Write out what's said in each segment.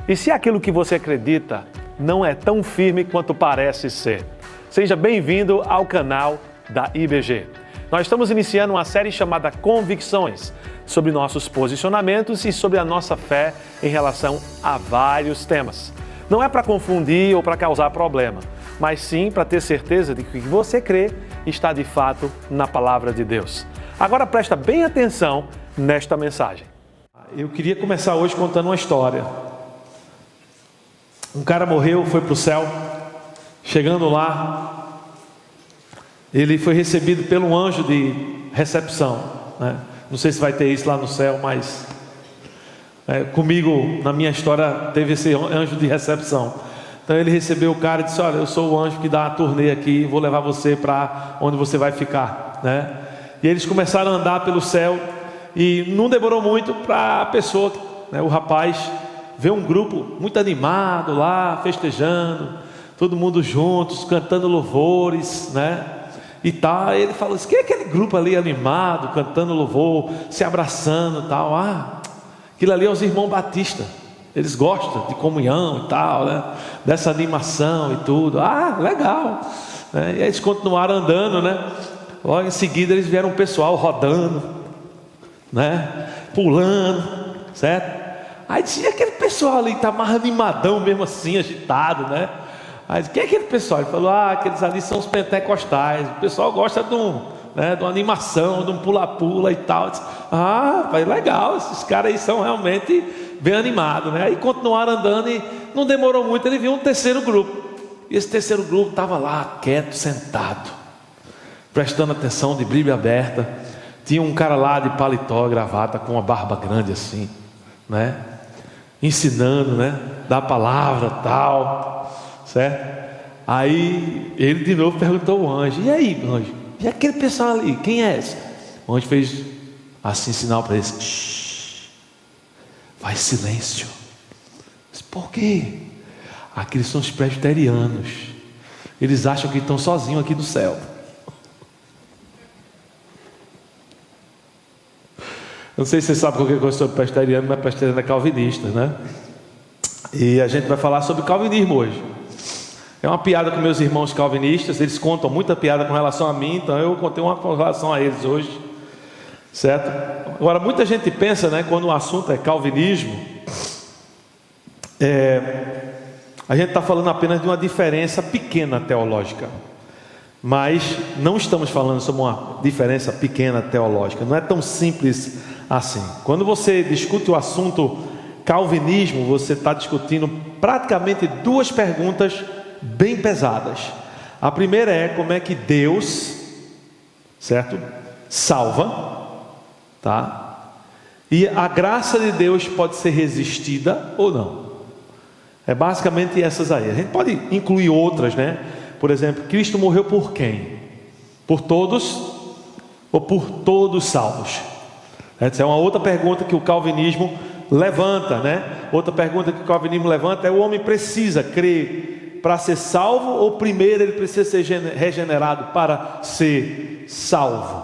E se aquilo que você acredita não é tão firme quanto parece ser? Seja bem-vindo ao canal da IBG. Nós estamos iniciando uma série chamada Convicções, sobre nossos posicionamentos e sobre a nossa fé em relação a vários temas. Não é para confundir ou para causar problema, mas sim para ter certeza de que o que você crê está de fato na palavra de Deus. Agora presta bem atenção nesta mensagem. Eu queria começar hoje contando uma história. Um cara morreu, foi para o céu. Chegando lá, ele foi recebido pelo anjo de recepção, né? Não sei se vai ter isso lá no céu, mas comigo, na minha história, teve esse anjo de recepção. Então ele recebeu o cara e disse: olha, eu sou o anjo que dá a turnê aqui, vou levar você para onde você vai ficar, né? E eles começaram a andar pelo céu. E não demorou muito para a pessoa, né, o rapaz, ver um grupo muito animado lá, festejando, todo mundo juntos, cantando louvores, né? E tal. Ele falou assim: que é aquele grupo ali animado, cantando louvor, se abraçando e tal? Ah, aquilo ali é os irmãos batistas. Eles gostam de comunhão e tal, né? Dessa animação e tudo. Ah, legal. E aí eles continuaram andando, né? Logo em seguida eles vieram um pessoal rodando, né? Pulando, certo? Aí tinha aquele pessoal ali que tá mais animadão mesmo assim, agitado, né? Aí quem é aquele pessoal? Ele falou: ah, aqueles ali são os pentecostais. O pessoal gosta de uma animação, de um pula-pula e tal. Disse: ah, vai legal, esses caras aí são realmente bem animados, né? Aí continuaram andando e não demorou muito, ele viu um terceiro grupo. E esse terceiro grupo estava lá, quieto, sentado, prestando atenção, de Bíblia aberta. Tinha um cara lá de paletó, gravata, com uma barba grande assim, né? Ensinando, né? Da palavra, tal, certo? Aí ele de novo perguntou ao anjo: e aí, anjo? E aquele pessoal ali, quem é esse? O anjo fez assim, sinal para eles: shh, faz silêncio. Disse: por quê? Aqueles são os presbiterianos. Eles acham que estão sozinhos aqui no céu. Não sei se você sabe o que eu sou presbiteriano, mas presbiteriano é calvinista, né? E a gente vai falar sobre calvinismo hoje. É uma piada com meus irmãos calvinistas. Eles contam muita piada com relação a mim, então eu contei uma com relação a eles hoje, certo? Agora, muita gente pensa, né, quando o assunto é calvinismo, a gente está falando apenas de uma diferença pequena teológica. Mas não estamos falando sobre uma diferença pequena teológica. Não é tão simples assim. Quando você discute o assunto calvinismo, você está discutindo praticamente duas perguntas bem pesadas. A primeira é: como é que Deus, certo, salva, tá? E a graça de Deus pode ser resistida ou não. É basicamente essas aí. A gente pode incluir outras, né? Por exemplo, Cristo morreu por quem? Por todos ou por todos salvos? Essa é uma outra pergunta que o calvinismo levanta, né? Outra pergunta que o calvinismo levanta é: o homem precisa crer para ser salvo, ou primeiro ele precisa ser regenerado para ser salvo?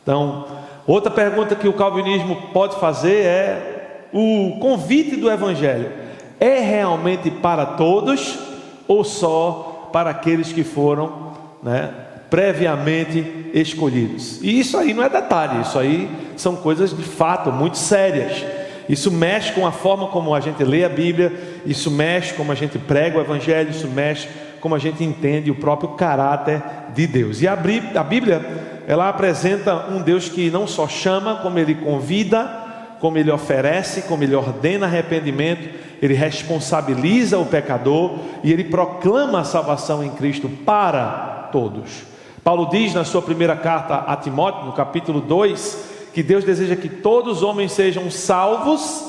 Então, outra pergunta que o calvinismo pode fazer é: o convite do evangelho é realmente para todos ou só para aqueles que foram, né, previamente escolhidos? E isso aí não é detalhe, isso aí são coisas de fato muito sérias. Isso mexe com a forma como a gente lê a Bíblia, isso mexe como a gente prega o Evangelho, isso mexe como a gente entende o próprio caráter de Deus. E a Bíblia, ela apresenta um Deus que não só chama, como Ele convida, como Ele oferece, como Ele ordena arrependimento, Ele responsabiliza o pecador e Ele proclama a salvação em Cristo para todos. Paulo diz na sua primeira carta a Timóteo, no capítulo 2, que Deus deseja que todos os homens sejam salvos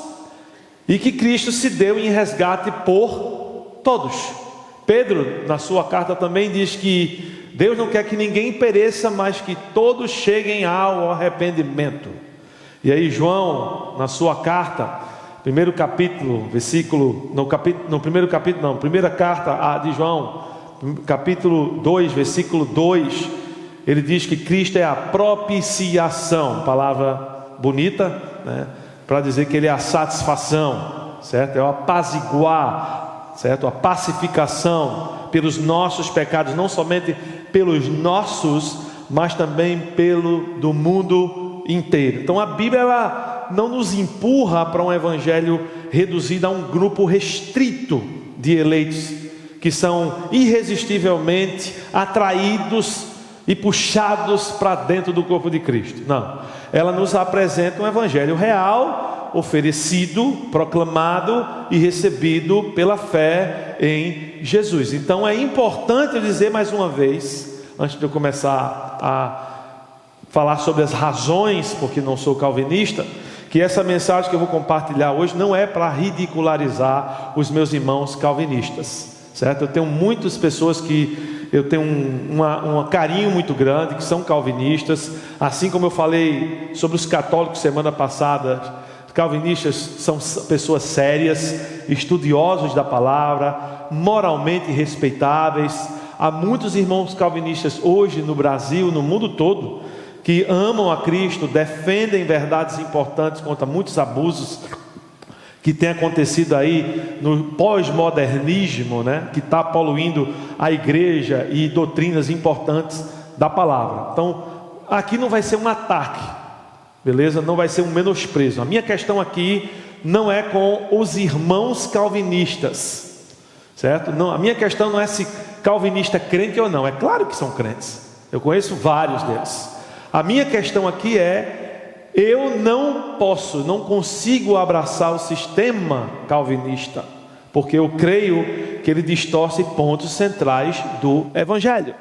e que Cristo se deu em resgate por todos. Pedro, na sua carta, também diz que Deus não quer que ninguém pereça, mas que todos cheguem ao arrependimento. E aí João, na sua carta, primeiro capítulo, primeira carta de João, capítulo 2, versículo 2, ele diz que Cristo é a propiciação, palavra bonita, né, para dizer que Ele é a satisfação. certo? É o apaziguar, certo? A pacificação pelos nossos pecados, não somente pelos nossos, mas também pelo do mundo inteiro. Então a Bíblia, ela não nos empurra para um evangelho reduzido a um grupo restrito de eleitos que são irresistivelmente atraídos e puxados para dentro do corpo de Cristo. Não, ela nos apresenta um evangelho real, oferecido, proclamado e recebido pela fé em Jesus. Então é importante dizer mais uma vez, antes de eu começar a falar sobre as razões porque não sou calvinista, que essa mensagem que eu vou compartilhar hoje não é para ridicularizar os meus irmãos calvinistas, certo? Eu tenho muitas pessoas que eu tenho um carinho muito grande, que são calvinistas, assim como eu falei sobre os católicos semana passada. Calvinistas são pessoas sérias, estudiosos da palavra, moralmente respeitáveis. Há muitos irmãos calvinistas hoje no Brasil, no mundo todo, que amam a Cristo, defendem verdades importantes contra muitos abusos que tem acontecido aí no pós-modernismo, né, que está poluindo a igreja e doutrinas importantes da palavra. Então, aqui não vai ser um ataque, beleza? Não vai ser um menosprezo. A minha questão aqui não é com os irmãos calvinistas, certo? Não, a minha questão não é se calvinista é crente ou não. É claro que são crentes, eu conheço vários deles. A minha questão aqui é: eu não consigo abraçar o sistema calvinista, porque eu creio que ele distorce pontos centrais do evangelho.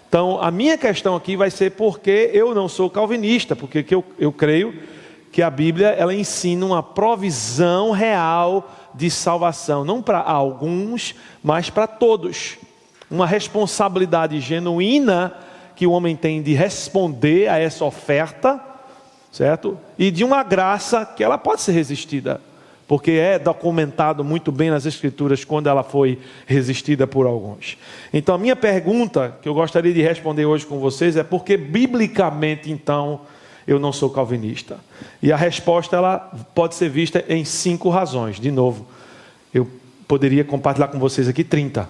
Então a minha questão aqui vai ser porque eu não sou calvinista, porque eu creio que a Bíblia, ela ensina uma provisão real de salvação, não para alguns, mas para todos. Uma responsabilidade genuína que o homem tem de responder a essa oferta, certo? E de uma graça que ela pode ser resistida, porque é documentado muito bem nas Escrituras quando ela foi resistida por alguns. Então a minha pergunta que eu gostaria de responder hoje com vocês é: por que biblicamente então eu não sou calvinista? E a resposta, ela pode ser vista em 5 razões. De novo, eu poderia compartilhar com vocês aqui 30,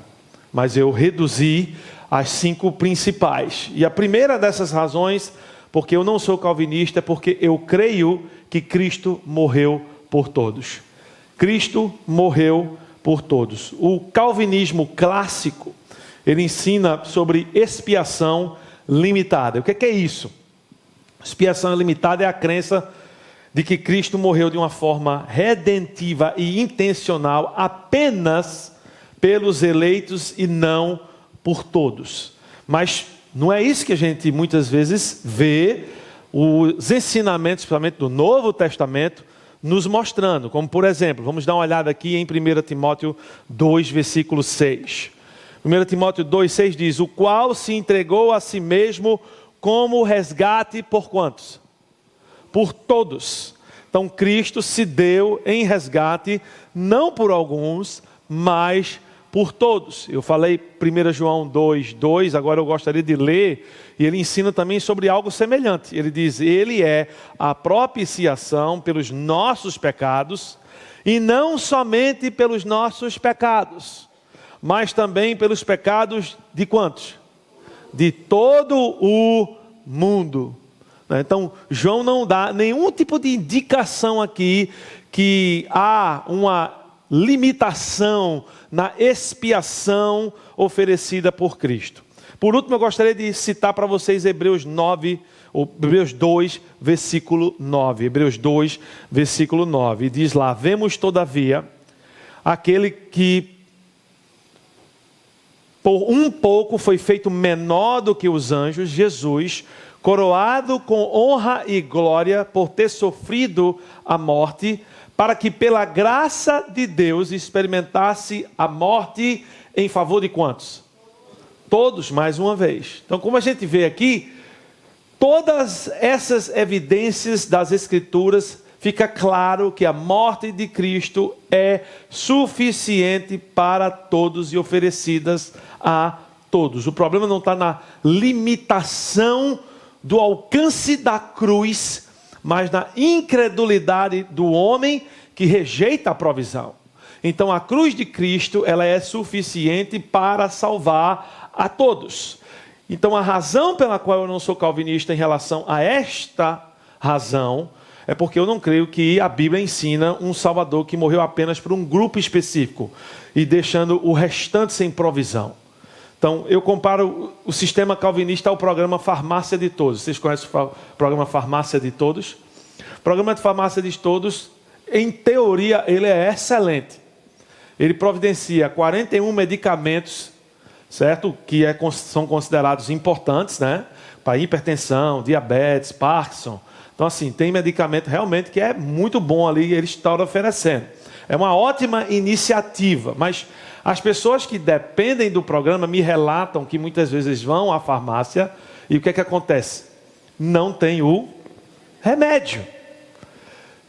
mas eu reduzi as 5 principais. E a primeira dessas razões, porque eu não sou calvinista, é porque eu creio que Cristo morreu por todos. Cristo morreu por todos. O calvinismo clássico, ele ensina sobre expiação limitada. O que é isso? Expiação limitada é a crença de que Cristo morreu de uma forma redentiva e intencional apenas pelos eleitos e não por todos. Mas não é isso que a gente muitas vezes vê os ensinamentos, principalmente do Novo Testamento, nos mostrando. Como por exemplo, vamos dar uma olhada aqui em 1 Timóteo 2, versículo 6. 1 Timóteo 2, 6 diz: o qual se entregou a si mesmo como resgate por quantos? Por todos. Então Cristo se deu em resgate, não por alguns, mas por todos. Eu falei 1 João 2, 2, agora eu gostaria de ler, e ele ensina também sobre algo semelhante. Ele diz: ele é a propiciação pelos nossos pecados, e não somente pelos nossos pecados, mas também pelos pecados de quantos? De todo o mundo. Então João não dá nenhum tipo de indicação aqui que há uma limitação na expiação oferecida por Cristo. Por último, eu gostaria de citar para vocês Hebreus 2, versículo 9. Hebreus 2, versículo 9. E diz lá: vemos todavia aquele que por um pouco foi feito menor do que os anjos, Jesus, coroado com honra e glória por ter sofrido a morte, para que pela graça de Deus experimentasse a morte em favor de quantos? Todos, mais uma vez. Então, como a gente vê aqui, todas essas evidências das Escrituras, fica claro que a morte de Cristo é suficiente para todos e oferecidas a todos. O problema não está na limitação do alcance da cruz, mas na incredulidade do homem que rejeita a provisão. Então a cruz de Cristo, ela é suficiente para salvar a todos. Então a razão pela qual eu não sou calvinista em relação a esta razão é porque eu não creio que a Bíblia ensina um Salvador que morreu apenas por um grupo específico e deixando o restante sem provisão. Então eu comparo o sistema calvinista ao programa Farmácia de Todos. Vocês conhecem o programa Farmácia de Todos? O programa de Farmácia de Todos, em teoria, ele é excelente. Ele providencia 41 medicamentos, certo? Que são considerados importantes, né? Para hipertensão, diabetes, Parkinson. Então, assim, tem medicamento realmente que é muito bom ali, ele está oferecendo. É uma ótima iniciativa, mas as pessoas que dependem do programa me relatam que muitas vezes vão à farmácia e o que é que acontece? Não tem o remédio.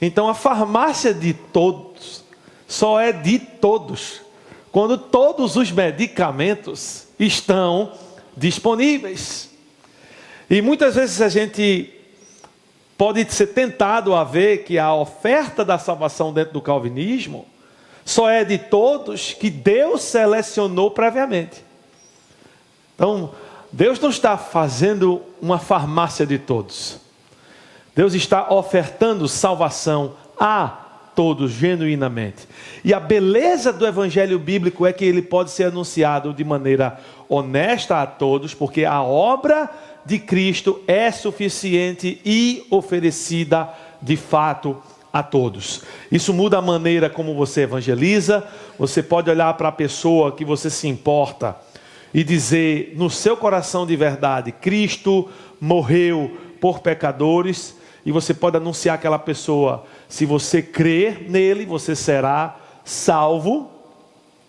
Então, a farmácia de todos só é de todos quando todos os medicamentos estão disponíveis. E muitas vezes a gente pode ser tentado a ver que a oferta da salvação dentro do calvinismo só é de todos que Deus selecionou previamente. Então, Deus não está fazendo uma farmácia de todos. Deus está ofertando salvação a todos genuinamente. E a beleza do evangelho bíblico é que ele pode ser anunciado de maneira honesta a todos, porque a obra de Cristo é suficiente e oferecida de fato a todos. Isso muda a maneira como você evangeliza. Você pode olhar para a pessoa que você se importa e dizer no seu coração de verdade: Cristo morreu por pecadores. E você pode anunciar àquela pessoa: se você crer nele, você será salvo.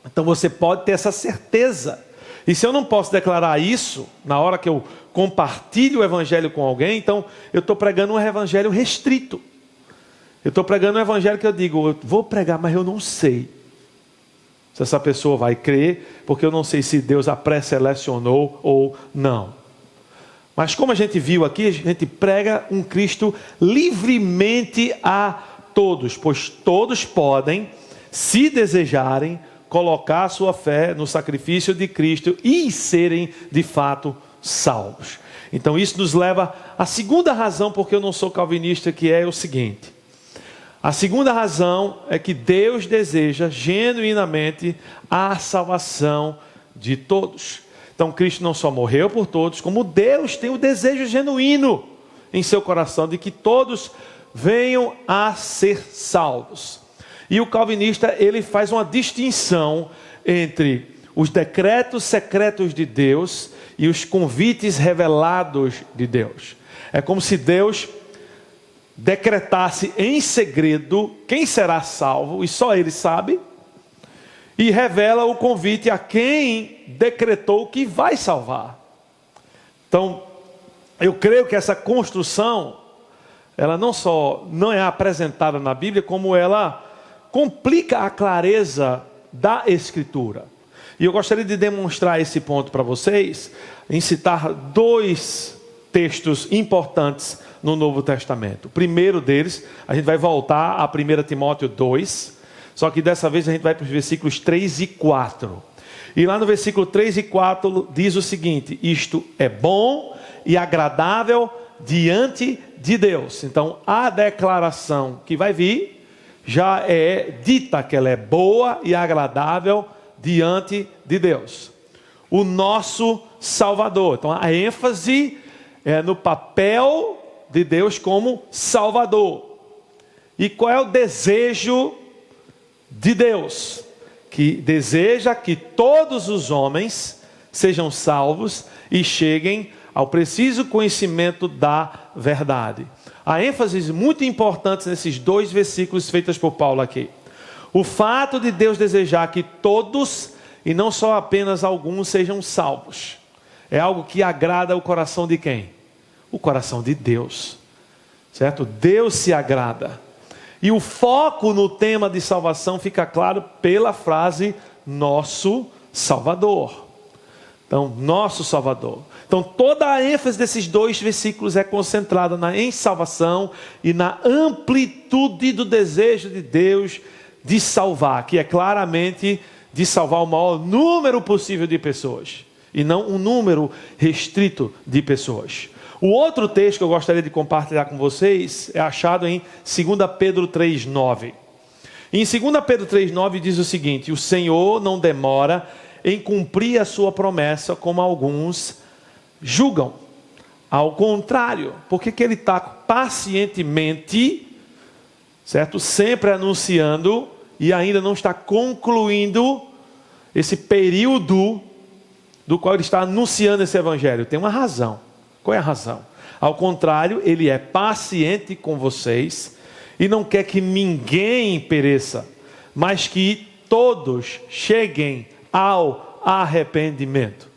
Então você pode ter essa certeza. E se eu não posso declarar isso na hora que eu compartilho o evangelho com alguém, então eu estou pregando um evangelho restrito. Eu estou pregando um evangelho que eu digo: eu vou pregar, mas eu não sei se essa pessoa vai crer, porque eu não sei se Deus a pré-selecionou ou não. Mas como a gente viu aqui, a gente prega um Cristo livremente a todos, pois todos podem, se desejarem, colocar a sua fé no sacrifício de Cristo e serem de fato salvos. Então isso nos leva à segunda razão porque eu não sou calvinista, que é o seguinte: a segunda razão é que Deus deseja genuinamente a salvação de todos. Então Cristo não só morreu por todos, como Deus tem o desejo genuíno em seu coração de que todos venham a ser salvos. E o calvinista, ele faz uma distinção entre os decretos secretos de Deus e os convites revelados de Deus. É como se Deus decretasse em segredo quem será salvo, e só ele sabe, e revela o convite a quem decretou que vai salvar. Então, eu creio que essa construção, ela não só não é apresentada na Bíblia, como ela complica a clareza da Escritura. E eu gostaria de demonstrar esse ponto para vocês, em citar dois textos importantes no Novo Testamento. O primeiro deles, a gente vai voltar a 1 Timóteo 2, só que dessa vez a gente vai para os versículos 3 e 4. E lá no versículo 3 e 4 diz o seguinte: isto é bom e agradável diante de Deus. Então a declaração que vai vir já é dita que ela é boa e agradável diante de Deus, o nosso Salvador. Então a ênfase é no papel de Deus como Salvador. E qual é o desejo de Deus? Que deseja que todos os homens sejam salvos e cheguem ao preciso conhecimento da verdade. Há ênfases muito importantes nesses dois versículos feitos por Paulo aqui. O fato de Deus desejar que todos, e não só apenas alguns, sejam salvos, é algo que agrada o coração de quem? O coração de Deus, certo? Deus se agrada. E o foco no tema de salvação fica claro pela frase nosso Salvador. Então, nosso Salvador. Então, toda a ênfase desses 2 versículos é concentrada em salvação e na amplitude do desejo de Deus de salvar, que é claramente de salvar o maior número possível de pessoas, e não um número restrito de pessoas. O outro texto que eu gostaria de compartilhar com vocês é achado em 2 Pedro 3,9. Em 2 Pedro 3,9 diz o seguinte: o Senhor não demora em cumprir a sua promessa, como alguns julgam. Ao contrário, porque que ele está pacientemente, certo? Sempre anunciando e ainda não está concluindo esse período do qual ele está anunciando esse evangelho. Tem uma razão. Qual é a razão? Ao contrário, ele é paciente com vocês e não quer que ninguém pereça, mas que todos cheguem ao arrependimento.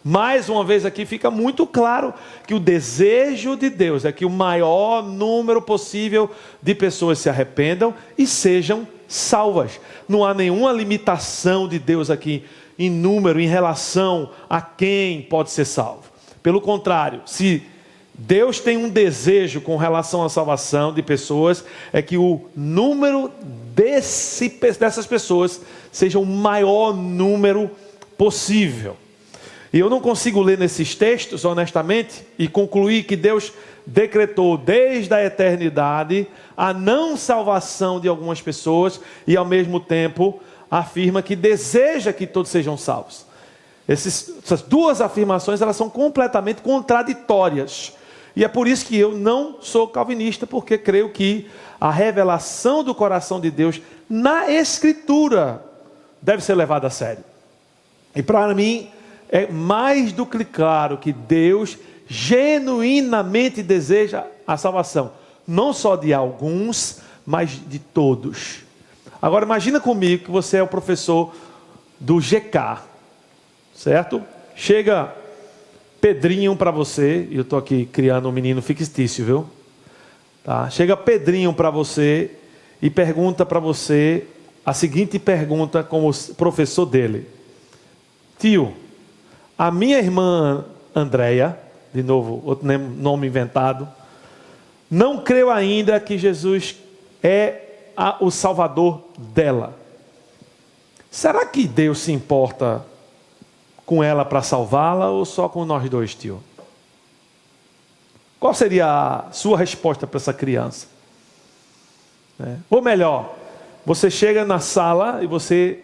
Mais uma vez aqui fica muito claro que o desejo de Deus é que o maior número possível de pessoas se arrependam e sejam salvas. Não há nenhuma limitação de Deus aqui em número, em relação a quem pode ser salvo. Pelo contrário, se Deus tem um desejo com relação à salvação de pessoas, é que o número dessas pessoas seja o maior número possível. E eu não consigo ler nesses textos, honestamente, e concluir que Deus decretou desde a eternidade a não salvação de algumas pessoas e ao mesmo tempo afirma que deseja que todos sejam salvos. Essas 2 afirmações, elas são completamente contraditórias. E é por isso que eu não sou calvinista, porque creio que a revelação do coração de Deus na Escritura deve ser levada a sério. E para mim é mais do que claro que Deus genuinamente deseja a salvação, não só de alguns, mas de todos. Agora imagina comigo que você é o professor do GK, certo? Chega Pedrinho para você, e eu estou aqui criando um menino fictício, viu? Tá? Chega Pedrinho para você e pergunta para você a seguinte pergunta como professor dele: tio, a minha irmã Andréia, de novo, outro nome inventado, não creu ainda que Jesus é o Salvador dela. Será que Deus se importa com ela para salvá-la ou só com nós dois, tio? Qual seria a sua resposta para essa criança? Ou melhor, você chega na sala e você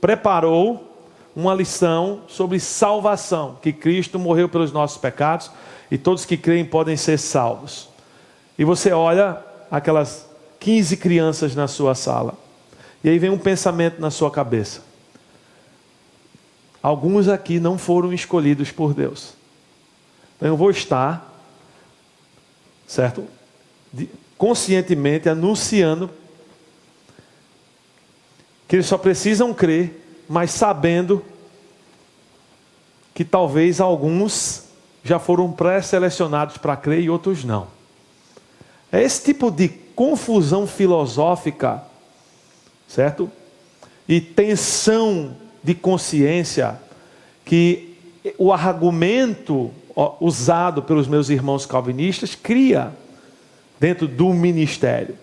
preparou uma lição sobre salvação, que Cristo morreu pelos nossos pecados e todos que creem podem ser salvos. E você olha aquelas 15 crianças na sua sala, e aí vem um pensamento na sua cabeça: alguns aqui não foram escolhidos por Deus. Então eu vou estar, certo, conscientemente anunciando que eles só precisam crer, mas sabendo que talvez alguns já foram pré-selecionados para crer e outros não. É esse tipo de confusão filosófica, certo? E tensão de consciência que o argumento usado pelos meus irmãos calvinistas cria dentro do ministério.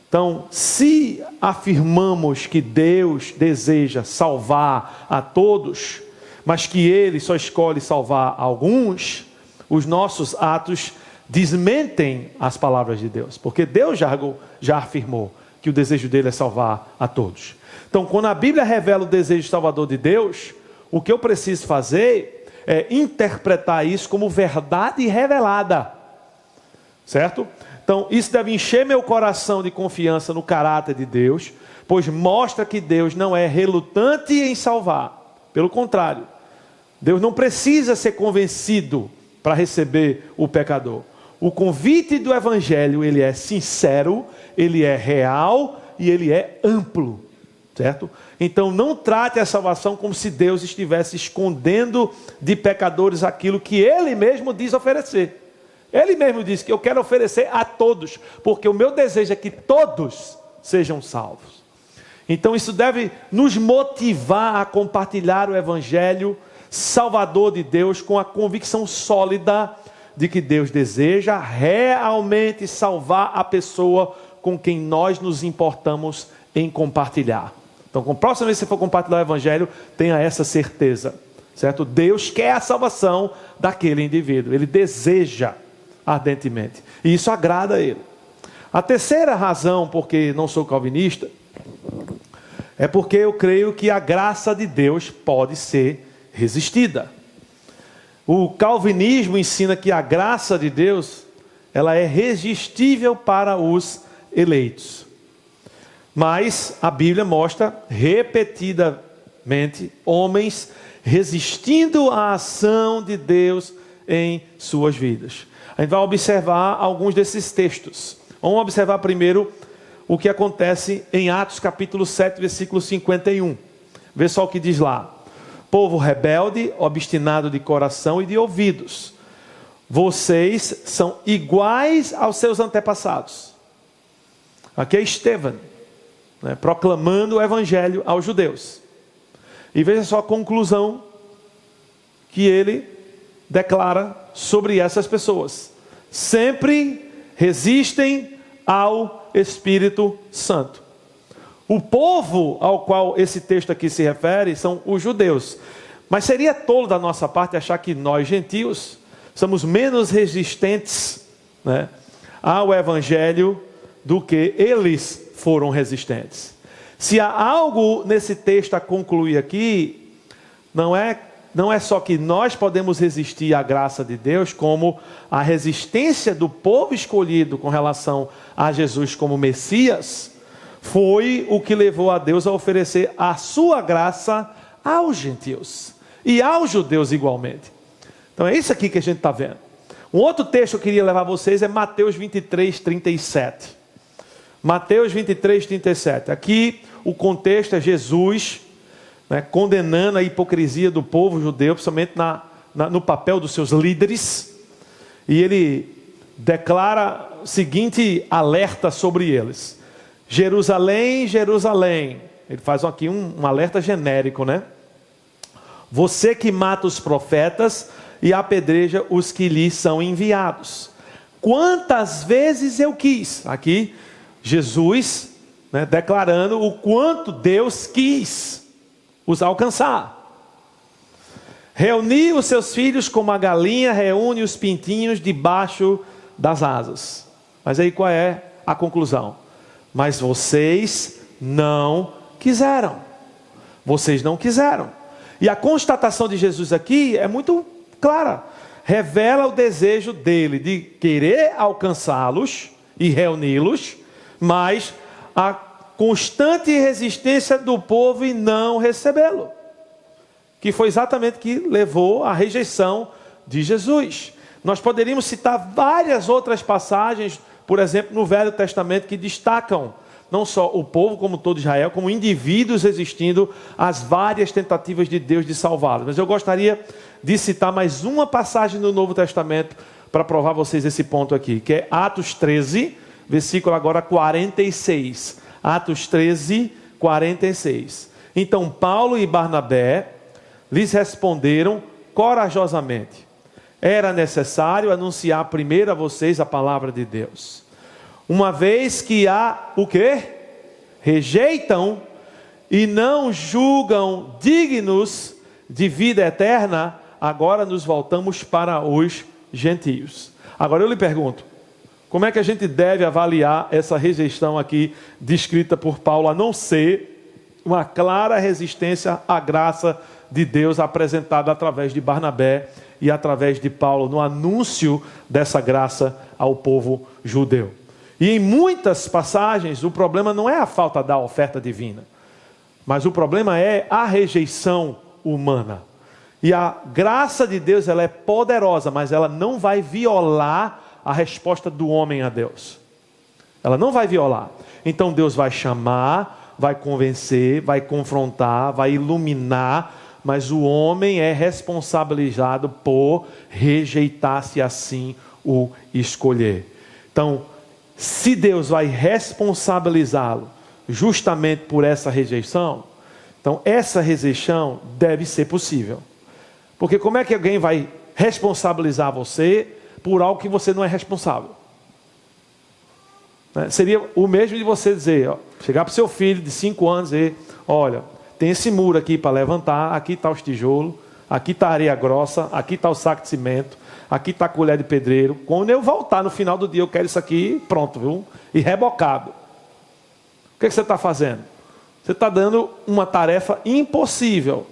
Então, se afirmamos que Deus deseja salvar a todos, mas que Ele só escolhe salvar alguns, os nossos atos desmentem as palavras de Deus, porque Deus já afirmou que o desejo dele é salvar a todos. Então, quando a Bíblia revela o desejo salvador de Deus, o que eu preciso fazer é interpretar isso como verdade revelada, certo? Então, isso deve encher meu coração de confiança no caráter de Deus, pois mostra que Deus não é relutante em salvar. Pelo contrário, Deus não precisa ser convencido para receber o pecador. O convite do Evangelho, ele é sincero, ele é real e ele é amplo, certo? Então não trate a salvação como se Deus estivesse escondendo de pecadores aquilo que Ele mesmo diz oferecer. Ele mesmo diz que eu quero oferecer a todos, porque o meu desejo é que todos sejam salvos. Então isso deve nos motivar a compartilhar o Evangelho salvador de Deus, com a convicção sólida de que Deus deseja realmente salvar a pessoa com quem nós nos importamos em compartilhar. Então, com a próxima vez que você for compartilhar o Evangelho, tenha essa certeza, certo? Deus quer a salvação daquele indivíduo, Ele deseja ardentemente, e isso agrada a Ele. A terceira razão porque não sou calvinista é porque eu creio que a graça de Deus pode ser resistida. O calvinismo ensina que a graça de Deus, ela é resistível para os eleitos. Mas a Bíblia mostra repetidamente homens resistindo à ação de Deus em suas vidas. A gente vai observar alguns desses textos. Vamos observar primeiro o que acontece em Atos capítulo 7, versículo 51. Vê só o que diz lá. Povo rebelde, obstinado de coração e de ouvidos. Vocês são iguais aos seus antepassados. Aqui é Estevão, né, proclamando o evangelho aos judeus. E veja só a conclusão que ele declara sobre essas pessoas. Sempre resistem ao Espírito Santo. O povo ao qual esse texto aqui se refere são os judeus. Mas seria tolo da nossa parte achar que nós, gentios, somos menos resistentes, né, ao evangelho do que eles foram resistentes. Se há algo nesse texto a concluir aqui, não é só que nós podemos resistir à graça de Deus, como a resistência do povo escolhido com relação a Jesus como Messias, foi o que levou a Deus a oferecer a sua graça aos gentios e aos judeus igualmente. Então é isso aqui que a gente está vendo. Um outro texto que eu queria levar a vocês é Mateus 23, 37. Mateus 23, 37. Aqui o contexto é Jesus, né, condenando a hipocrisia do povo judeu, principalmente no papel dos seus líderes. E ele declara o seguinte alerta sobre eles. Jerusalém, Jerusalém. Ele faz aqui um alerta genérico, né? Você que mata os profetas e apedreja os que lhe são enviados. Quantas vezes eu quis. Aqui, Jesus, né, declarando o quanto Deus quis os alcançar. Reuni os seus filhos como a galinha reúne os pintinhos debaixo das asas. Mas aí qual é a conclusão? Mas vocês não quiseram. Vocês não quiseram. E a constatação de Jesus aqui é muito clara. Revela o desejo dele de querer alcançá-los e reuni-los, mas a constante resistência do povo em não recebê-lo. Que foi exatamente o que levou à rejeição de Jesus. Nós poderíamos citar várias outras passagens, por exemplo, no Velho Testamento, que destacam não só o povo como todo Israel, como indivíduos resistindo às várias tentativas de Deus de salvá-los. Mas eu gostaria de citar mais uma passagem do Novo Testamento para provar a vocês esse ponto aqui, que é Atos 13, versículo agora 46. Atos 13, 46. Então Paulo e Barnabé lhes responderam corajosamente: era necessário anunciar primeiro a vocês a palavra de Deus. Uma vez que há o quê? Rejeitam e não julgam dignos de vida eterna, agora nos voltamos para os gentios. Agora eu lhe pergunto, como é que a gente deve avaliar essa rejeição aqui descrita por Paulo, a não ser uma clara resistência à graça de Deus apresentada através de Barnabé e através de Paulo no anúncio dessa graça ao povo judeu? E em muitas passagens o problema não é a falta da oferta divina, mas o problema é a rejeição humana. E a graça de Deus, ela é poderosa, mas ela não vai violar a resposta do homem a Deus. Ela não vai violar. Então Deus vai chamar, vai convencer, vai confrontar, vai iluminar, mas o homem é responsabilizado por rejeitar, se assim o escolher. Então, se Deus vai responsabilizá-lo justamente por essa rejeição, então essa rejeição deve ser possível. Porque como é que alguém vai responsabilizar você por algo que você não é responsável? Seria o mesmo de você dizer, ó, chegar para o seu filho de 5 anos e dizer, olha, tem esse muro aqui para levantar, aqui está os tijolos, aqui está a areia grossa, aqui está o saco de cimento, aqui está a colher de pedreiro. Quando eu voltar no final do dia, eu quero isso aqui pronto, viu? E rebocado. O que você está fazendo? Você está dando uma tarefa impossível.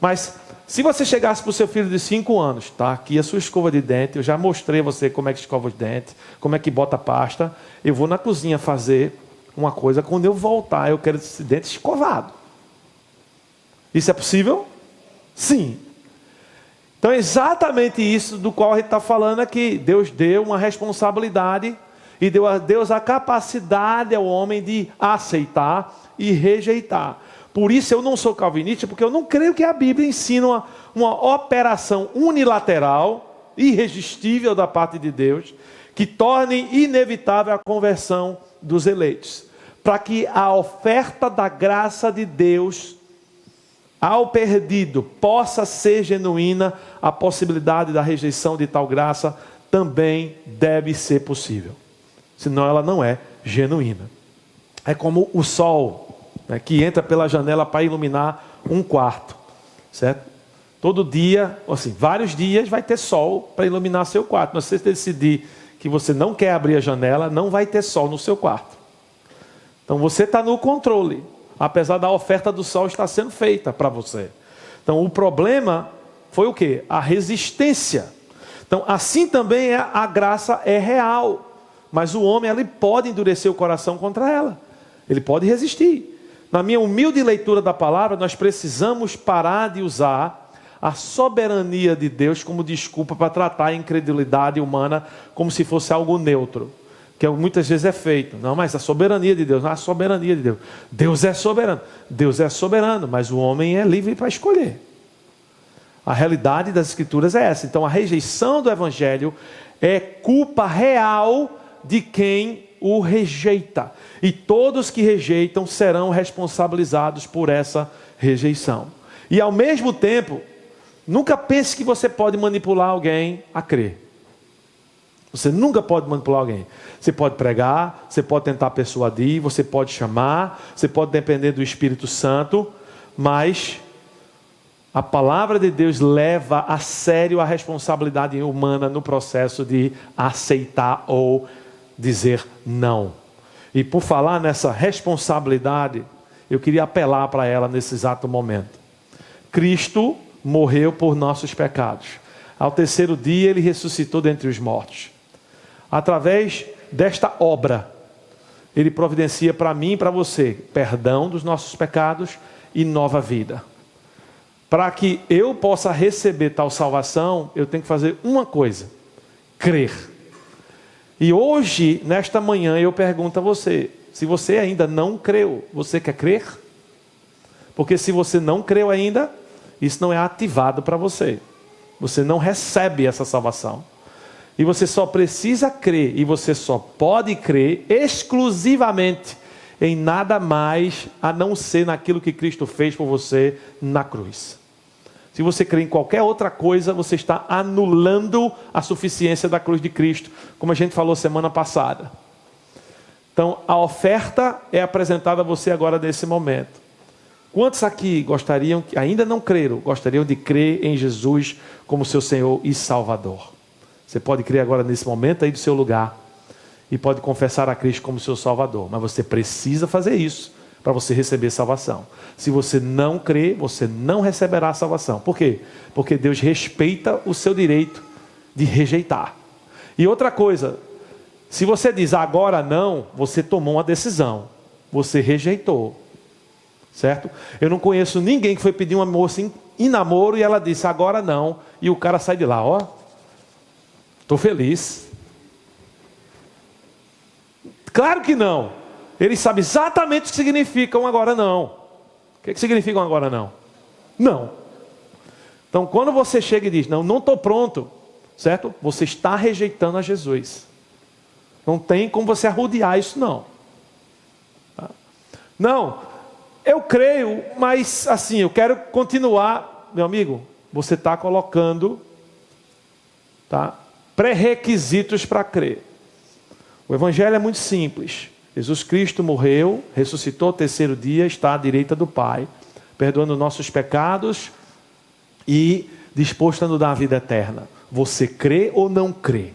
Mas se você chegasse para o seu filho de 5 anos, tá? Aqui a sua escova de dente, eu já mostrei a você como é que escova os dentes, como é que bota a pasta. Eu vou na cozinha fazer uma coisa, quando eu voltar, eu quero esse dente escovado. Isso é possível? Sim. Então é exatamente isso do qual a gente está falando aqui. Deus deu uma responsabilidade e deu a Deus a capacidade ao homem de aceitar e rejeitar. Por isso eu não sou calvinista, porque eu não creio que a Bíblia ensina uma operação unilateral, irresistível da parte de Deus, que torne inevitável a conversão dos eleitos. Para que a oferta da graça de Deus ao perdido possa ser genuína, a possibilidade da rejeição de tal graça também deve ser possível. Senão ela não é genuína. É como o sol, né, que entra pela janela para iluminar um quarto, certo? Todo dia, assim, vários dias vai ter sol para iluminar seu quarto. Mas se você decidir que você não quer abrir a janela, não vai ter sol no seu quarto. Então você está no controle, apesar da oferta do sol estar sendo feita para você. Então o problema foi o quê? A resistência. Então assim também a graça é real. Mas o homem, ele pode endurecer o coração contra ela. Ele pode resistir. Na minha humilde leitura da palavra, nós precisamos parar de usar a soberania de Deus como desculpa para tratar a incredulidade humana como se fosse algo neutro. Que muitas vezes é feito. Não, mas a soberania de Deus, não é a soberania de Deus. Deus é soberano. Deus é soberano, mas o homem é livre para escolher. A realidade das Escrituras é essa. Então a rejeição do Evangelho é culpa real de quem o rejeita. E todos que rejeitam serão responsabilizados por essa rejeição. E ao mesmo tempo, nunca pense que você pode manipular alguém a crer. Você nunca pode manipular alguém. Você pode pregar, você pode tentar persuadir, você pode chamar, você pode depender do Espírito Santo, mas a palavra de Deus leva a sério a responsabilidade humana no processo de aceitar ou dizer não. E por falar nessa responsabilidade, eu queria apelar para ela nesse exato momento. Cristo morreu por nossos pecados. Ao terceiro dia ele ressuscitou dentre os mortos. Através desta obra, ele providencia para mim e para você perdão dos nossos pecados e nova vida. Para que eu possa receber tal salvação, eu tenho que fazer uma coisa: crer. E hoje, nesta manhã, eu pergunto a você, se você ainda não creu, você quer crer? Porque se você não creu ainda, isso não é ativado para você. Você não recebe essa salvação. E você só precisa crer, e você só pode crer exclusivamente em nada mais a não ser naquilo que Cristo fez por você na cruz. Se você crê em qualquer outra coisa, você está anulando a suficiência da cruz de Cristo, como a gente falou semana passada. Então, a oferta é apresentada a você agora nesse momento. Quantos aqui gostariam, que ainda não creram, gostariam de crer em Jesus como seu Senhor e Salvador? Você pode crer agora nesse momento aí do seu lugar e pode confessar a Cristo como seu Salvador. Mas você precisa fazer isso para você receber salvação. Se você não crer, você não receberá a salvação. Por quê? Porque Deus respeita o seu direito de rejeitar. E outra coisa, se você diz agora não, você tomou uma decisão. Você rejeitou. Certo? Eu não conheço ninguém que foi pedir uma moça em namoro e ela disse agora não. E o cara sai de lá, ó. Estou feliz. Claro que não. Ele sabe exatamente o que significa um agora não. O que significa um agora não? Não. Então, quando você chega e diz, não estou pronto, certo? Você está rejeitando a Jesus. Não tem como você arrodear isso, não. Não, eu creio, mas assim, eu quero continuar. Meu amigo, você está colocando, tá, pré-requisitos para crer. O evangelho é muito simples. Jesus Cristo morreu, ressuscitou ao terceiro dia, está à direita do Pai, perdoando nossos pecados e disposto a nos dar a vida eterna. Você crê ou não crê?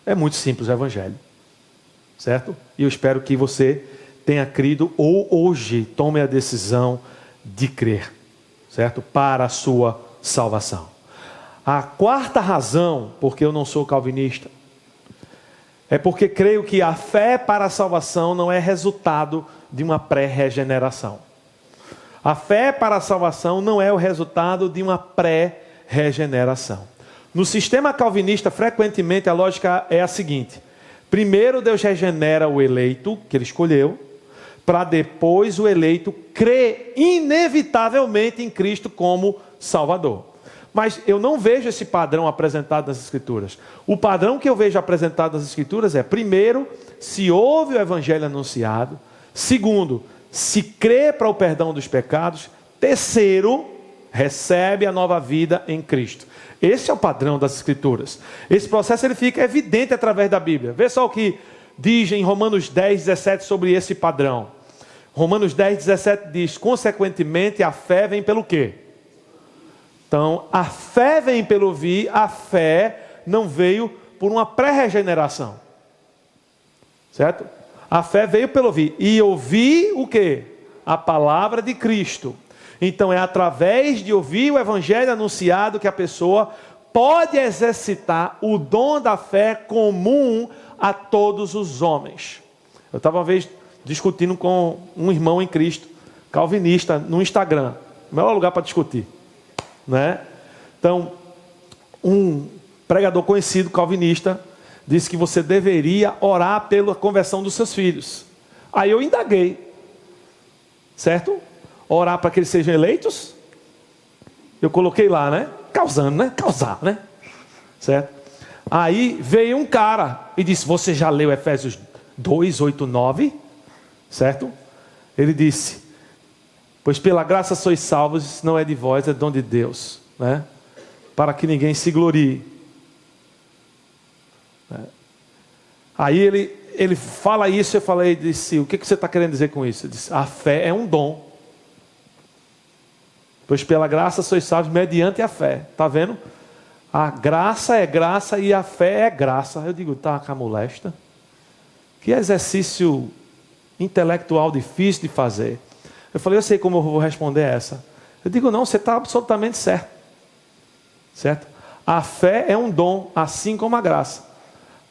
É muito simples o evangelho, certo? E eu espero que você tenha crido ou hoje tome a decisão de crer, certo? Para a sua salvação. A quarta razão, porque eu não sou calvinista, é porque creio que a fé para a salvação não é resultado de uma pré-regeneração. A fé para a salvação não é o resultado de uma pré-regeneração. No sistema calvinista, frequentemente a lógica é a seguinte: primeiro Deus regenera o eleito, que ele escolheu, para depois o eleito crer inevitavelmente em Cristo como Salvador. Mas eu não vejo esse padrão apresentado nas Escrituras. O padrão que eu vejo apresentado nas Escrituras é: primeiro, se ouve o Evangelho anunciado; segundo, se crê para o perdão dos pecados; terceiro, recebe a nova vida em Cristo. Esse é o padrão das Escrituras. Esse processo ele fica evidente através da Bíblia. Vê só o que diz em Romanos 10, 17 sobre esse padrão. Romanos 10, 17 diz: consequentemente a fé vem pelo quê? Então, a fé vem pelo ouvir. A fé não veio por uma pré-regeneração, certo? A fé veio pelo ouvir. E ouvir o quê? A palavra de Cristo. Então, é através de ouvir o Evangelho anunciado que a pessoa pode exercitar o dom da fé comum a todos os homens. Eu estava uma vez discutindo com um irmão em Cristo, calvinista, no Instagram. O melhor lugar para discutir, né? Então, um pregador conhecido, calvinista, disse que você deveria orar pela conversão dos seus filhos. Aí eu indaguei, certo? Orar para que eles sejam eleitos. Eu coloquei lá, né? Causando, né? Causar, né? Certo? Aí veio um cara e disse: você já leu Efésios 2, 8, 9? Certo? Ele disse: pois pela graça sois salvos, isso não é de vós, é dom de Deus, né? Para que ninguém se glorie. Aí ele fala isso, eu falei, disse: o que você está querendo dizer com isso? Ele disse: a fé é um dom. Pois pela graça sois salvos mediante a fé. Está vendo? A graça é graça e a fé é graça. Eu digo: tá, camulesta. Que exercício intelectual difícil de fazer. Eu falei: eu sei como eu vou responder essa. Eu digo: não, você está absolutamente certo. Certo? A fé é um dom, assim como a graça.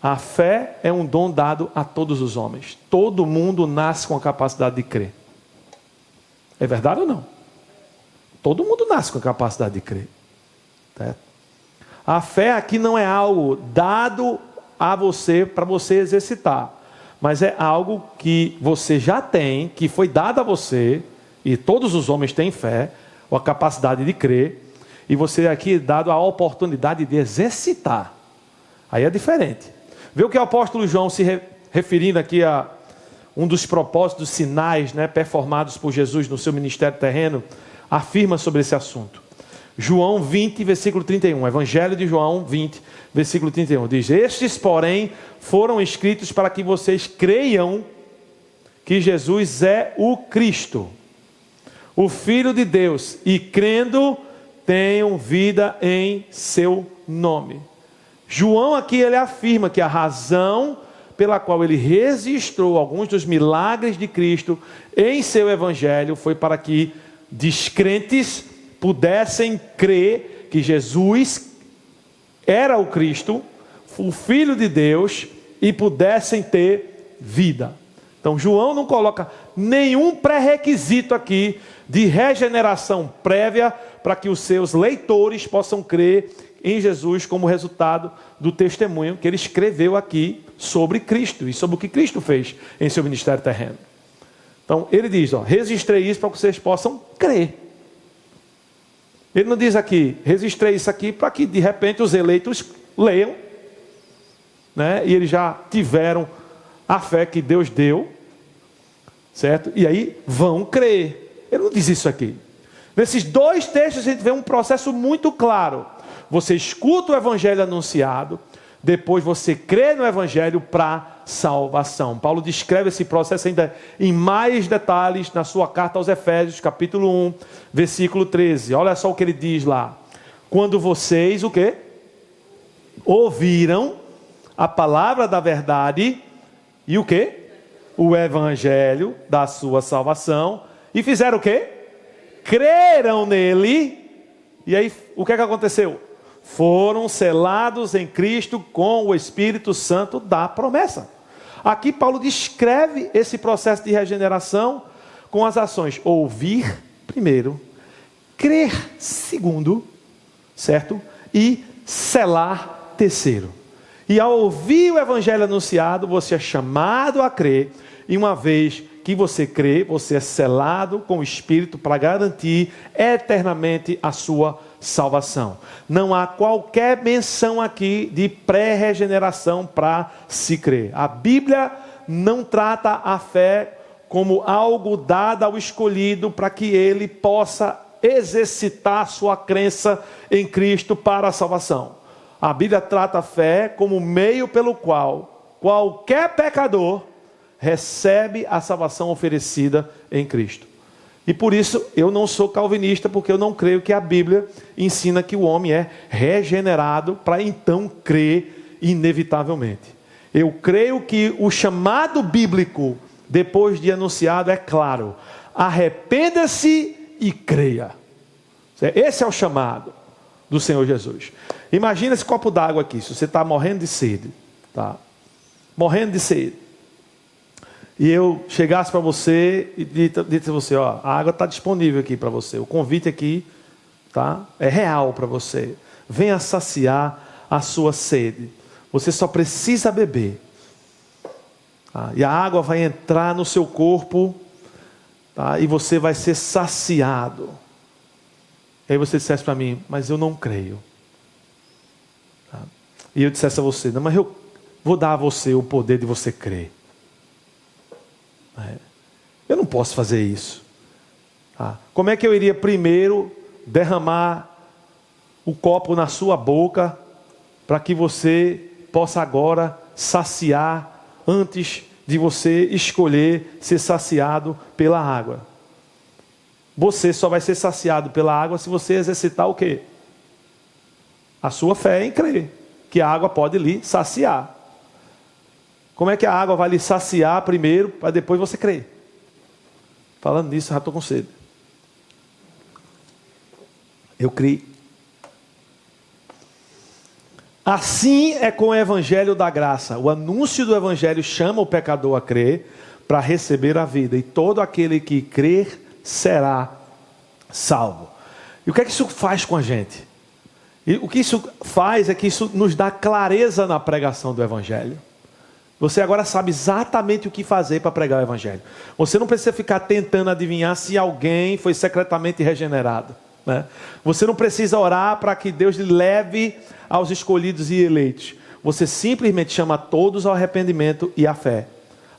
A fé é um dom dado a todos os homens. Todo mundo nasce com a capacidade de crer. É verdade ou não? Todo mundo nasce com a capacidade de crer. Certo? A fé aqui não é algo dado a você para você exercitar, mas é algo que você já tem, que foi dado a você, e todos os homens têm fé, ou a capacidade de crer, e você aqui é dado a oportunidade de exercitar. Aí é diferente. Vê o que o apóstolo João, se referindo aqui a um dos propósitos, sinais, né, performados por Jesus no seu ministério terreno, afirma sobre esse assunto. João 20, versículo 31. Evangelho de João 20, versículo 31. Diz: estes, porém, foram escritos para que vocês creiam que Jesus é o Cristo, o Filho de Deus, e crendo, tenham vida em seu nome. João aqui ele afirma que a razão pela qual ele registrou alguns dos milagres de Cristo em seu evangelho foi para que descrentes pudessem crer que Jesus era o Cristo, o Filho de Deus, e pudessem ter vida. Então João não coloca nenhum pré-requisito aqui de regeneração prévia para que os seus leitores possam crer em Jesus como resultado do testemunho que ele escreveu aqui sobre Cristo e sobre o que Cristo fez em seu ministério terreno. Então ele diz: registrei isso para que vocês possam crer. Ele não diz aqui: registrei isso aqui para que de repente os eleitos leiam, né? E eles já tiveram a fé que Deus deu, certo? E aí vão crer. Ele não diz isso aqui. Nesses dois textos a gente vê um processo muito claro. Você escuta o evangelho anunciado, depois você crê no evangelho para salvação. Paulo descreve esse processo ainda em mais detalhes na sua carta aos Efésios, capítulo 1, versículo 13. Olha só o que ele diz lá. Quando vocês, o quê? Ouviram a palavra da verdade e o quê? O evangelho da sua salvação. E fizeram o quê? Creram nele. E aí, o que é que aconteceu? Foram selados em Cristo com o Espírito Santo da promessa. Aqui Paulo descreve esse processo de regeneração com as ações: ouvir primeiro, crer segundo, certo? E selar terceiro. E ao ouvir o evangelho anunciado, você é chamado a crer, e uma vez que você crê, você é selado com o Espírito para garantir eternamente a sua salvação. Não há qualquer menção aqui de pré-regeneração para se crer. A Bíblia não trata a fé como algo dado ao escolhido para que ele possa exercitar sua crença em Cristo para a salvação. A Bíblia trata a fé como meio pelo qual qualquer pecador recebe a salvação oferecida em Cristo. E por isso eu não sou calvinista, porque eu não creio que a Bíblia ensina que o homem é regenerado para então crer inevitavelmente. Eu creio que o chamado bíblico, depois de anunciado, é claro: arrependa-se e creia. Esse é o chamado do Senhor Jesus. Imagina esse copo d'água aqui. Se você está morrendo de sede, tá? Morrendo de sede, e eu chegasse para você e disse a você: ó, a água está disponível aqui para você, o convite aqui, tá? É real para você. Venha saciar a sua sede. Você só precisa beber, tá? E a água vai entrar no seu corpo, tá? E você vai ser saciado. E aí você dissesse para mim: mas eu não creio. Tá? E eu dissesse a você: não, mas eu vou dar a você o poder de você crer. Eu não posso fazer isso. Como é que eu iria primeiro derramar o copo na sua boca para que você possa agora saciar antes de você escolher ser saciado pela água? Você só vai ser saciado pela água se você exercitar o quê? A sua fé em crer que a água pode lhe saciar. Como é que a água vai lhe saciar primeiro, para depois você crer? Falando nisso, já estou com sede. Eu criei. Assim é com o evangelho da graça. O anúncio do evangelho chama o pecador a crer para receber a vida. E todo aquele que crer será salvo. E o que é que isso faz com a gente? E o que isso faz é que isso nos dá clareza na pregação do evangelho. Você agora sabe exatamente o que fazer para pregar o evangelho. Você não precisa ficar tentando adivinhar se alguém foi secretamente regenerado, né? Você não precisa orar para que Deus lhe leve aos escolhidos e eleitos. Você simplesmente chama todos ao arrependimento e à fé.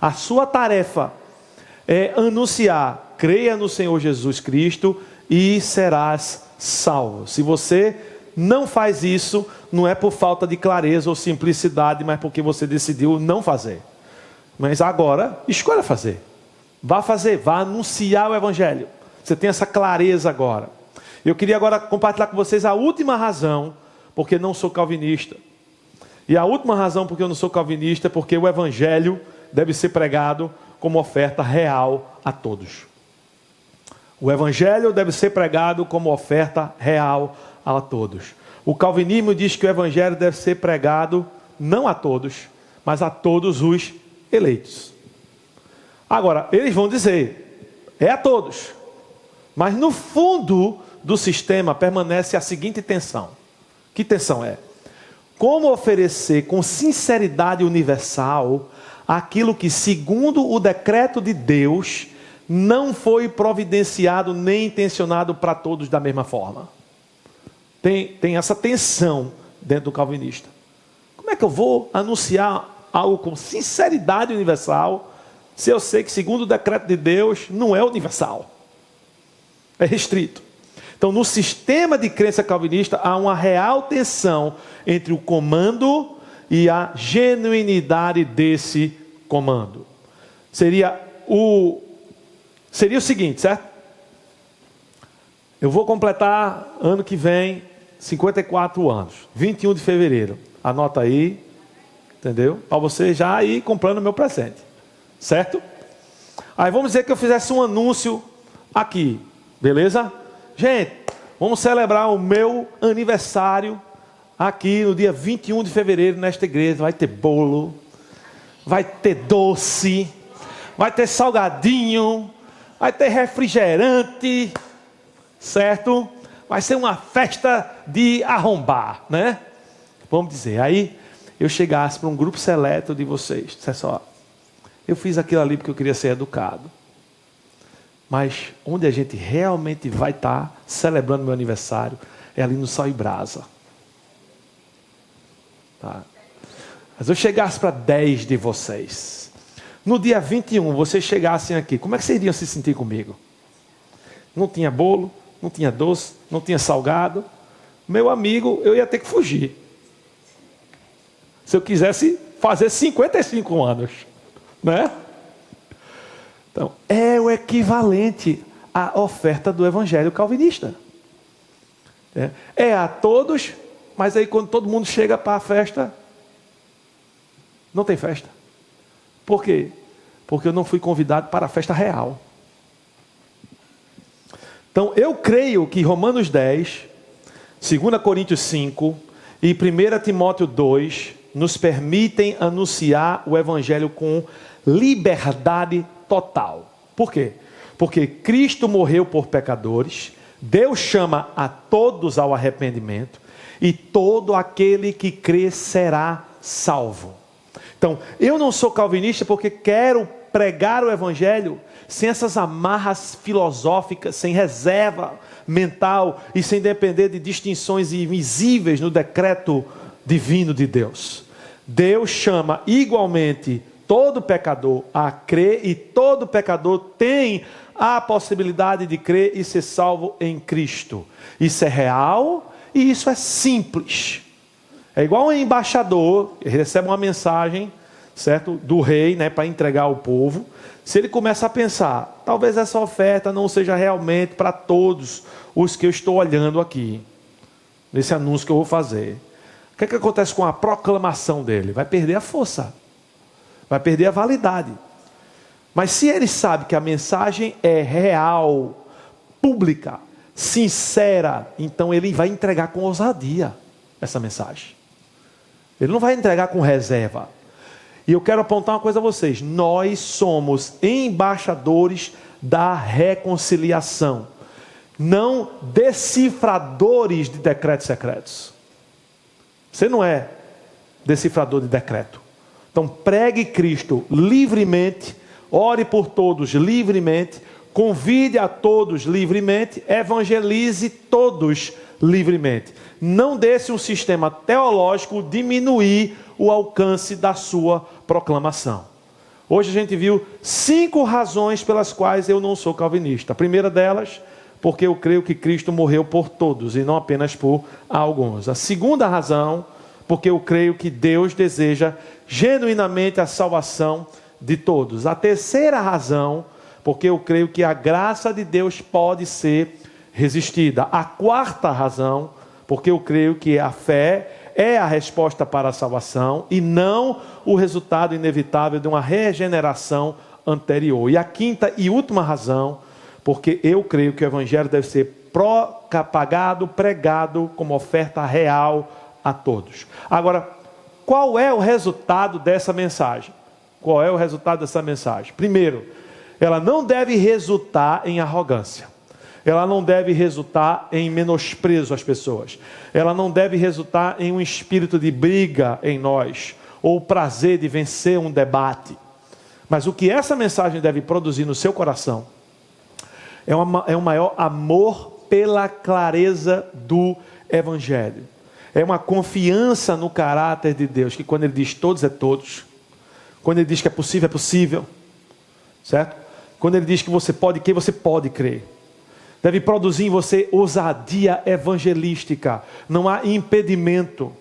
A sua tarefa é anunciar: creia no Senhor Jesus Cristo e serás salvo. Se você não faz isso, não é por falta de clareza ou simplicidade, mas porque você decidiu não fazer. Mas agora, escolha fazer. Vá fazer, vá anunciar o evangelho. Você tem essa clareza agora. Eu queria agora compartilhar com vocês a última razão porque não sou calvinista. E a última razão porque eu não sou calvinista é porque o evangelho deve ser pregado como oferta real a todos. O evangelho deve ser pregado como oferta real a todos. O calvinismo diz que o evangelho deve ser pregado não a todos, mas a todos os eleitos. Agora, eles vão dizer: é a todos. Mas no fundo do sistema permanece a seguinte tensão. Que tensão é? Como oferecer com sinceridade universal aquilo que, segundo o decreto de Deus, não foi providenciado nem intencionado para todos da mesma forma? Tem essa tensão dentro do calvinista. Como é que eu vou anunciar algo com sinceridade universal se eu sei que, segundo o decreto de Deus, não é universal? É restrito. Então, no sistema de crença calvinista, há uma real tensão entre o comando e a genuinidade desse comando. Seria o seguinte, certo? Eu vou completar ano que vem 54 anos, 21 de fevereiro. Anota aí, entendeu? Para você já ir comprando o meu presente, certo? Aí vamos dizer que eu fizesse um anúncio aqui, beleza? Gente, vamos celebrar o meu aniversário aqui no dia 21 de fevereiro nesta igreja. Vai ter bolo, vai ter doce, vai ter salgadinho, vai ter refrigerante, certo? Vai ser uma festa de arrombar, né? Vamos dizer, aí eu chegasse para um grupo seleto de vocês, dissesse, ó, eu fiz aquilo ali porque eu queria ser educado. Mas onde a gente realmente vai estar celebrando meu aniversário é ali no Sol e Brasa. Tá? Mas eu chegasse para 10 de vocês. No dia 21, vocês chegassem aqui, como é que vocês iriam se sentir comigo? Não tinha bolo, não tinha doce, não tinha salgado. Meu amigo, eu ia ter que fugir. Se eu quisesse fazer 55 anos, né? Então, é o equivalente à oferta do evangelho calvinista. É a todos, mas aí quando todo mundo chega para a festa, não tem festa. Por quê? Porque eu não fui convidado para a festa real. Então, eu creio que Romanos 10, 2 Coríntios 5 e 1 Timóteo 2 nos permitem anunciar o evangelho com liberdade total. Por quê? Porque Cristo morreu por pecadores, Deus chama a todos ao arrependimento e todo aquele que crê será salvo. Então, eu não sou calvinista porque quero pregar o evangelho sem essas amarras filosóficas, sem reserva mental e sem depender de distinções invisíveis no decreto divino de Deus. Deus chama igualmente todo pecador a crer e todo pecador tem a possibilidade de crer e ser salvo em Cristo. Isso é real e isso é simples. É igual um embaixador que recebe uma mensagem, certo, do rei, né, para entregar ao povo. Se ele começa a pensar, talvez essa oferta não seja realmente para todos os que eu estou olhando aqui, nesse anúncio que eu vou fazer. O que acontece com a proclamação dele? Vai perder a força, vai perder a validade. Mas se ele sabe que a mensagem é real, pública, sincera, então ele vai entregar com ousadia essa mensagem. Ele não vai entregar com reserva. E eu quero apontar uma coisa a vocês. Nós somos embaixadores da reconciliação, não decifradores de decretos secretos. Você não é decifrador de decreto. Então pregue Cristo livremente, ore por todos livremente, convide a todos livremente, evangelize todos livremente. Não deixe um sistema teológico diminuir o alcance da sua proclamação. Hoje a gente viu 5 razões pelas quais eu não sou calvinista. A primeira delas, porque eu creio que Cristo morreu por todos e não apenas por alguns. A segunda razão, porque eu creio que Deus deseja genuinamente a salvação de todos. A terceira razão, porque eu creio que a graça de Deus pode ser resistida. A quarta razão, porque eu creio que a fé é a resposta para a salvação e não o resultado inevitável de uma regeneração anterior. E a quinta e última razão, porque eu creio que o evangelho deve ser propagado, pregado como oferta real a todos. Agora, qual é o resultado dessa mensagem? Qual é o resultado dessa mensagem? Primeiro, ela não deve resultar em arrogância. Ela não deve resultar em menosprezo às pessoas. Ela não deve resultar em um espírito de briga em nós, ou o prazer de vencer um debate. Mas o que essa mensagem deve produzir no seu coração é um maior amor pela clareza do Evangelho. É uma confiança no caráter de Deus, que quando Ele diz todos é todos. Quando Ele diz que é possível, certo? Quando Ele diz que você pode crer. Deve produzir em você ousadia evangelística. Não há impedimento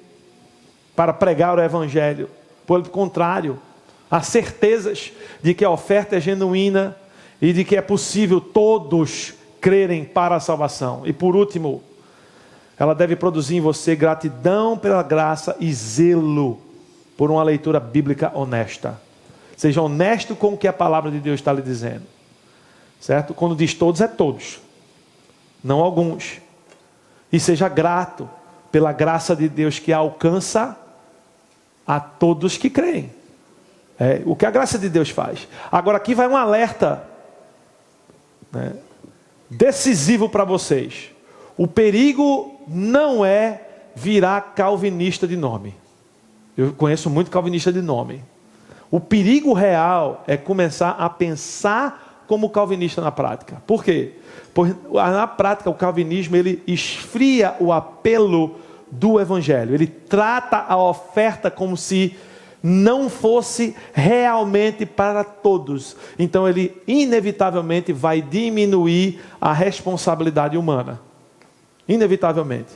para pregar o evangelho. Pelo contrário, há certezas de que a oferta é genuína e de que é possível todos crerem para a salvação. E por último, ela deve produzir em você gratidão pela graça e zelo por uma leitura bíblica honesta. Seja honesto com o que a palavra de Deus está lhe dizendo. Certo? Quando diz todos, é todos. Não alguns. E seja grato pela graça de Deus que alcança a todos que creem. É o que a graça de Deus faz. Agora aqui vai um alerta, né, decisivo para vocês. O perigo não é virar calvinista de nome. Eu conheço muito calvinista de nome. O perigo real é começar a pensar como calvinista na prática. Por quê? Porque na prática o calvinismo ele esfria o apelo do evangelho. Ele trata a oferta como se não fosse realmente para todos. Então ele inevitavelmente vai diminuir a responsabilidade humana. Inevitavelmente.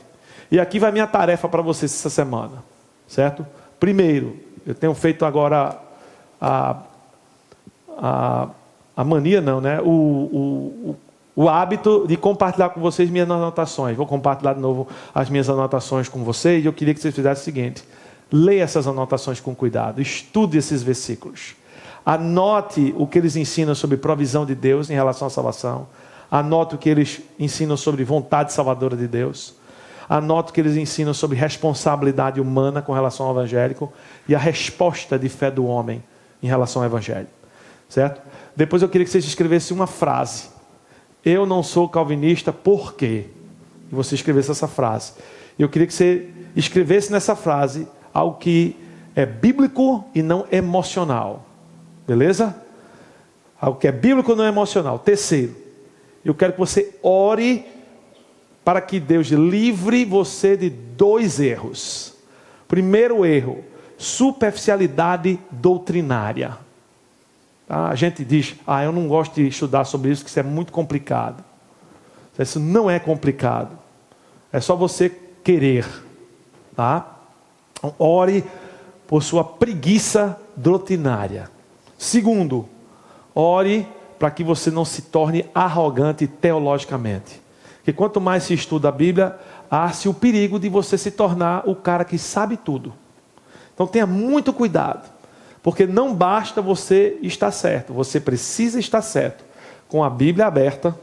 E aqui vai minha tarefa para vocês essa semana. Certo? Primeiro, eu tenho feito agora a mania não, né? O hábito de compartilhar com vocês minhas anotações. Vou compartilhar de novo as minhas anotações com vocês. E eu queria que vocês fizessem o seguinte: leia essas anotações com cuidado, estude esses versículos, anote o que eles ensinam sobre provisão de Deus em relação à salvação, anote o que eles ensinam sobre vontade salvadora de Deus, anote o que eles ensinam sobre responsabilidade humana com relação ao evangélico e a resposta de fé do homem em relação ao evangelho, certo? Depois eu queria que vocês escrevessem uma frase: eu não sou calvinista, por quê? E você escrevesse essa frase. Eu queria que você escrevesse nessa frase algo que é bíblico e não emocional. Beleza? Algo que é bíblico e não emocional. Terceiro, eu quero que você ore para que Deus livre você de 2 erros. Primeiro erro, superficialidade doutrinária. A gente diz, eu não gosto de estudar sobre isso, que isso é muito complicado. Isso não é complicado. É só você querer. Tá? Então, ore por sua preguiça doutrinária. Segundo, ore para que você não se torne arrogante teologicamente. Porque quanto mais se estuda a Bíblia, há-se o perigo de você se tornar o cara que sabe tudo. Então tenha muito cuidado. Porque não basta você estar certo. Você precisa estar certo. Com a Bíblia aberta,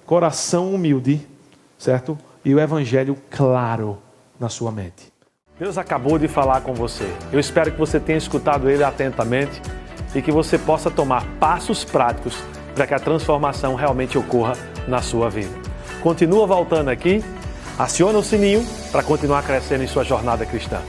coração humilde, certo? E o Evangelho claro na sua mente. Deus acabou de falar com você. Eu espero que você tenha escutado Ele atentamente e que você possa tomar passos práticos para que a transformação realmente ocorra na sua vida. Continua voltando aqui, aciona o sininho para continuar crescendo em sua jornada cristã.